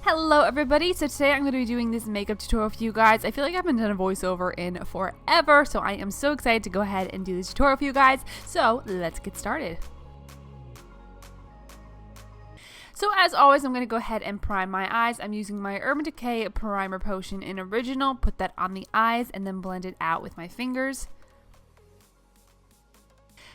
Hello everybody, so today I'm going to be doing this makeup tutorial for you guys. I feel like I haven't done a voiceover in forever, so I am so excited to go ahead and do this tutorial for you guys. So let's get started. So as always, I'm going to go ahead and prime my eyes. I'm using my Urban Decay Primer Potion in Original. Put that on the eyes and then blend it out with my fingers.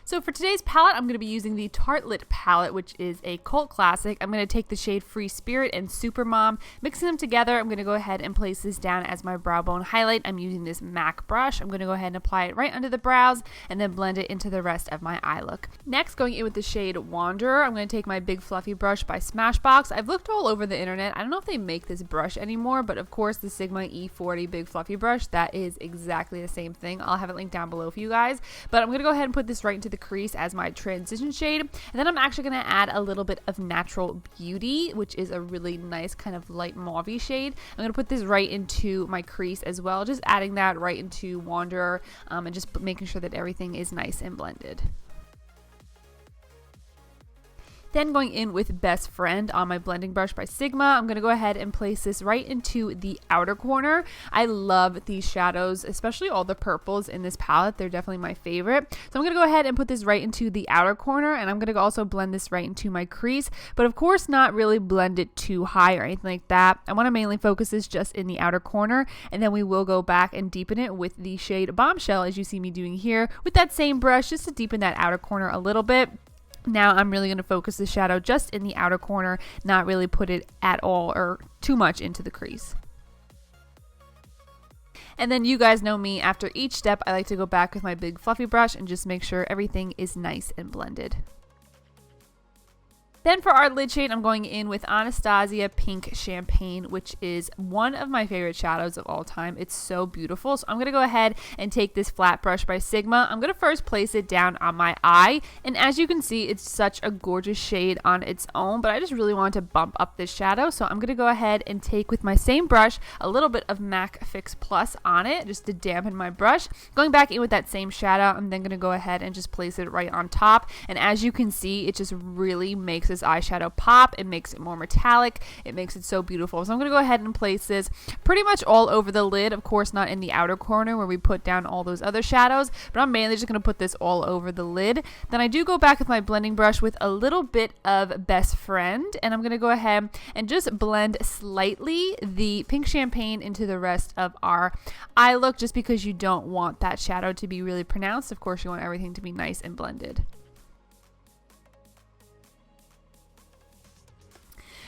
So for today's palette, I'm going to be using the Tartelette palette, which is a cult classic. I'm going to take the shade Free Spirit and Supermom, mixing them together. I'm going to go ahead and place this down as my brow bone highlight. I'm using this MAC brush. I'm going to go ahead and apply it right under the brows and then blend it into the rest of my eye look. Next, going in with the shade Wanderer, I'm going to take my big fluffy brush by Smashbox. I've looked all over the internet. I don't know if they make this brush anymore, but of course the Sigma E40 big fluffy brush, that is exactly the same thing. I'll have it linked down below for you guys, but I'm going to go ahead and put this right into the crease as my transition shade, and then I'm actually going to add a little bit of Natural Beauty, which is a really nice kind of light mauve shade. I'm going to put this right into my crease as well, just adding that right into Wanderer, and just making sure that everything is nice and blended. Then going in with Best Friend on my blending brush by Sigma, I'm going to go ahead and place this right into the outer corner. I love these shadows, especially all the purples in this palette. They're definitely my favorite. So I'm going to go ahead and put this right into the outer corner, and I'm going to also blend this right into my crease, but of course not really blend it too high or anything like that. I want to mainly focus this just in the outer corner, and then we will go back and deepen it with the shade Bombshell, as you see me doing here, with that same brush, just to deepen that outer corner a little bit. Now I'm really going to focus the shadow just in the outer corner, not really put it at all or too much into the crease. And then you guys know me, after each step I like to go back with my big fluffy brush and just make sure everything is nice and blended. Then for our lid shade, I'm going in with Anastasia Pink Champagne, which is one of my favorite shadows of all time. It's so beautiful. So I'm going to go ahead and take this flat brush by Sigma. I'm going to first place it down on my eye. And as you can see, it's such a gorgeous shade on its own, but I just really want to bump up this shadow. So I'm going to go ahead and take with my same brush a little bit of MAC Fix Plus on it, just to dampen my brush. Going back in with that same shadow, I'm then going to go ahead and just place it right on top. And as you can see, it just really makes this eyeshadow pop. It makes it more metallic. It makes it so beautiful. So I'm going to go ahead and place this pretty much all over the lid. Of course, not in the outer corner where we put down all those other shadows, but I'm mainly just going to put this all over the lid. Then I do go back with my blending brush with a little bit of Best Friend, and I'm going to go ahead and just blend slightly the Pink Champagne into the rest of our eye look, just because you don't want that shadow to be really pronounced. Of course, you want everything to be nice and blended.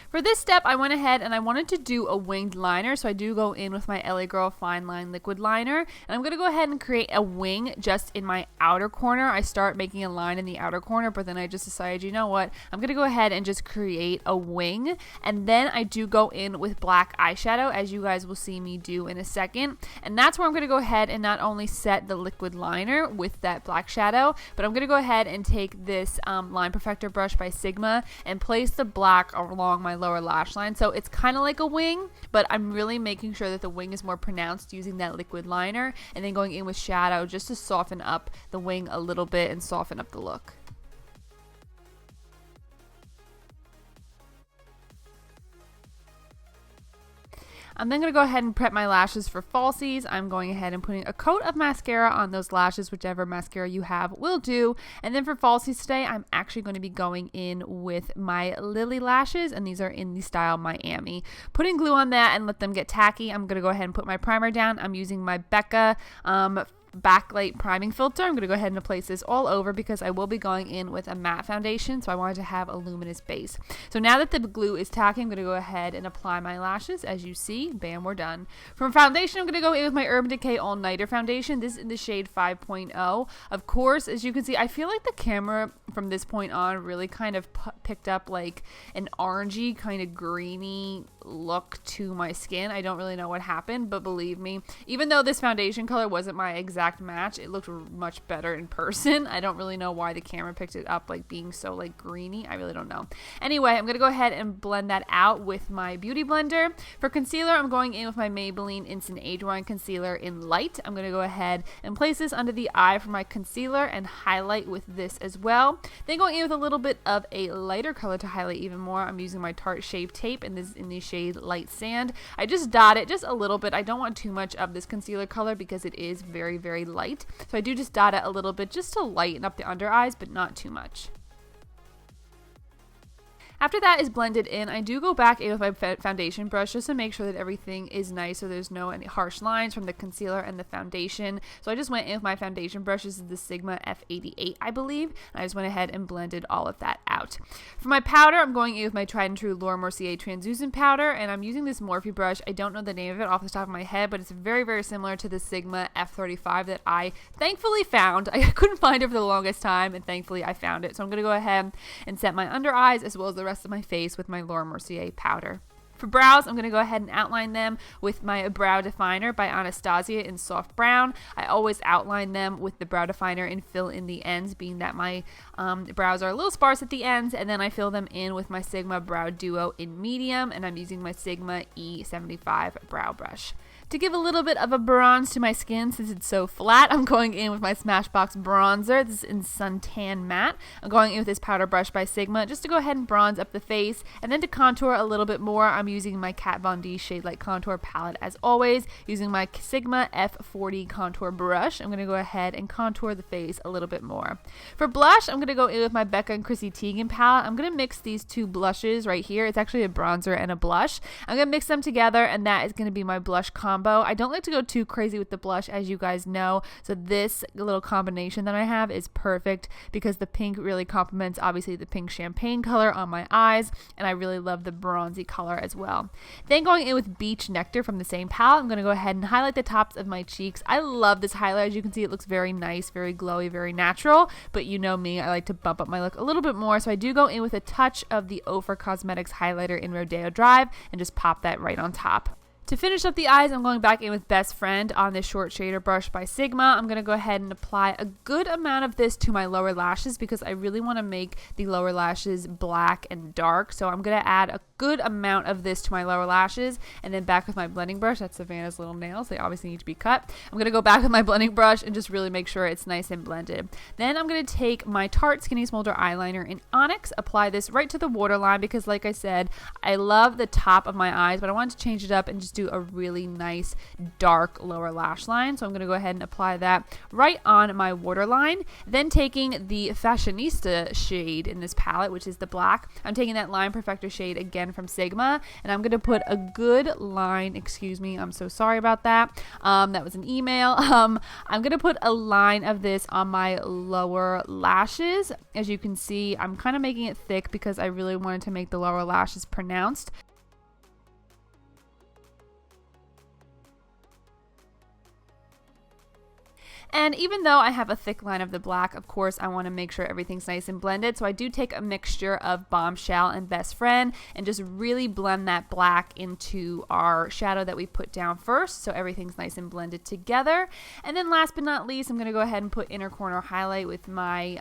For this step, I went ahead and I wanted to do a winged liner, so I do go in with my LA Girl Fine Line Liquid Liner, and I'm going to go ahead and create a wing just in my outer corner. I start making a line in the outer corner, but then I just decided, you know what, I'm going to go ahead and just create a wing, and then I do go in with black eyeshadow, as you guys will see me do in a second, and that's where I'm going to go ahead and not only set the liquid liner with that black shadow, but I'm going to go ahead and take this Line Perfector brush by Sigma and place the black along my lower lash line. So it's kind of like a wing, but I'm really making sure that the wing is more pronounced using that liquid liner, and then going in with shadow just to soften up the wing a little bit and soften up the look. I'm then going to go ahead and prep my lashes for falsies. I'm going ahead and putting a coat of mascara on those lashes, whichever mascara you have will do. And then for falsies today, I'm actually going to be going in with my Lily lashes, and these are in the style Miami. Putting glue on that and let them get tacky. I'm going to go ahead and put my primer down. I'm using my Becca backlight priming filter. I'm going to go ahead and place this all over because I will be going in with a matte foundation, so I wanted to have a luminous base. So now that the glue is tacky, I'm going to go ahead and apply my lashes. As you see, bam, we're done. From foundation, I'm going to go in with my Urban Decay All Nighter foundation. This is in the shade 5.0. Of course, as you can see, I feel like the camera from this point on really kind of picked up like an orangey, kind of greeny look to my skin. I don't really know what happened, but believe me, even though this foundation color wasn't my exact match, it looked much better in person. I don't really know why the camera picked it up like being so like greeny. I really don't know. Anyway, I'm going to go ahead and blend that out with my beauty blender. For concealer, I'm going in with my Maybelline Instant Age Rewind Concealer in Light. I'm going to go ahead and place this under the eye for my concealer and highlight with this as well. Then going in with a little bit of a lighter color to highlight even more, I'm using my Tarte Shape Tape, and this is in the shade shade Light Sand. I just dot it just a little bit. I don't want too much of this concealer color because it is very, very light. So I do just dot it a little bit just to lighten up the under eyes, but not too much. After that is blended in, I do go back in with my foundation brush just to make sure that everything is nice so there's no any harsh lines from the concealer and the foundation. So I just went in with my foundation brush. This is the Sigma F88, I believe. And I just went ahead and blended all of that out. For my powder, I'm going in with my tried and true Laura Mercier translucent powder, and I'm using this Morphe brush. I don't know the name of it off the top of my head, but it's very, very similar to the Sigma F35 that I thankfully found. I couldn't find it for the longest time, and thankfully I found it. So I'm going to go ahead and set my under eyes as well as the rest of my face with my Laura Mercier powder. For brows, I'm going to go ahead and outline them with my brow definer by Anastasia in soft brown. I always outline them with the brow definer and fill in the ends, being that my brows are a little sparse at the ends, and then I fill them in with my Sigma Brow Duo in medium, and I'm using my Sigma E75 brow brush. To give a little bit of a bronze to my skin since it's so flat, I'm going in with my Smashbox bronzer. This is in Suntan Matte. I'm going in with this powder brush by Sigma just to go ahead and bronze up the face, and then to contour a little bit more, I'm using my Kat Von D Shade Light Contour palette as always, using my Sigma F40 contour brush. I'm going to go ahead and contour the face a little bit more. For blush, I'm going to go in with my Becca and Chrissy Teigen palette. I'm going to mix these two blushes right here. It's actually a bronzer and a blush. I'm going to mix them together, and that is going to be my blush combo. I don't like to go too crazy with the blush, as you guys know, so this little combination that I have is perfect because the pink really complements obviously the pink champagne color on my eyes, and I really love the bronzy color as well. Then going in with Beach Nectar from the same palette, I'm going to go ahead and highlight the tops of my cheeks. I love this highlight. As you can see, it looks very nice, very glowy, very natural, but you know me, I like to bump up my look a little bit more, so I do go in with a touch of the Ophir Cosmetics highlighter in Rodeo Drive and just pop that right on top. To finish up the eyes, I'm going back in with Best Friend on this short shader brush by Sigma. I'm going to go ahead and apply a good amount of this to my lower lashes because I really want to make the lower lashes black and dark. So I'm going to add a good amount of this to my lower lashes, and then back with my blending brush. That's Savannah's little nails. They obviously need to be cut. I'm going to go back with my blending brush and just really make sure it's nice and blended. Then I'm going to take my Tarte Skinny Smolder eyeliner in Onyx, apply this right to the waterline because like I said, I love the top of my eyes, but I wanted to change it up and just do a really nice dark lower lash line. So I'm going to go ahead and apply that right on my waterline. Then taking the Fashionista shade in this palette, which is the black, I'm taking that Line Perfector shade again from Sigma, and I'm going to put a good line, excuse me, I'm so sorry about that. That was an email. I'm going to put a line of this on my lower lashes. As you can see, I'm kind of making it thick because I really wanted to make the lower lashes pronounced. And even though I have a thick line of the black, of course, I want to make sure everything's nice and blended. So I do take a mixture of Bombshell and Best Friend and just really blend that black into our shadow that we put down first. So everything's nice and blended together. And then last but not least, I'm going to go ahead and put inner corner highlight with my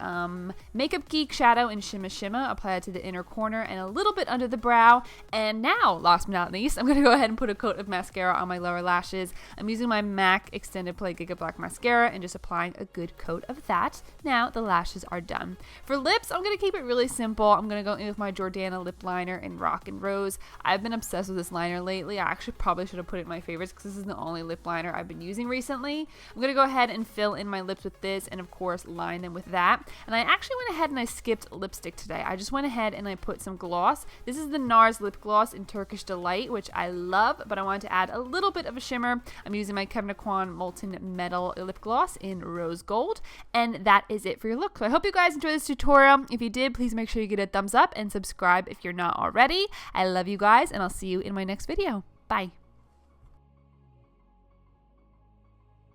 Makeup Geek shadow in Shimma Shimma. Apply it to the inner corner and a little bit under the brow. And now, last but not least, I'm going to go ahead and put a coat of mascara on my lower lashes. I'm using my MAC Extended Play Giga Black Mascara and just applying a good coat of that. Now the lashes are done. For lips, I'm going to keep it really simple. I'm going to go in with my Jordana lip liner in Rock and Rose. I've been obsessed with this liner lately. I actually probably should have put it in my favorites because this is the only lip liner I've been using recently. I'm going to go ahead and fill in my lips with this and of course line them with that. And I actually went ahead and I skipped lipstick today. I just went ahead and I put some gloss. This is the NARS lip gloss in Turkish Delight, which I love, but I wanted to add a little bit of a shimmer. I'm using my Kevyn Aucoin Molten Metal lip gloss in Rose Gold, and that is it for your look. So I hope you guys enjoyed this tutorial. If you did, please make sure you get a thumbs up and subscribe if you're not already. I love you guys, and I'll see you in my next video. Bye.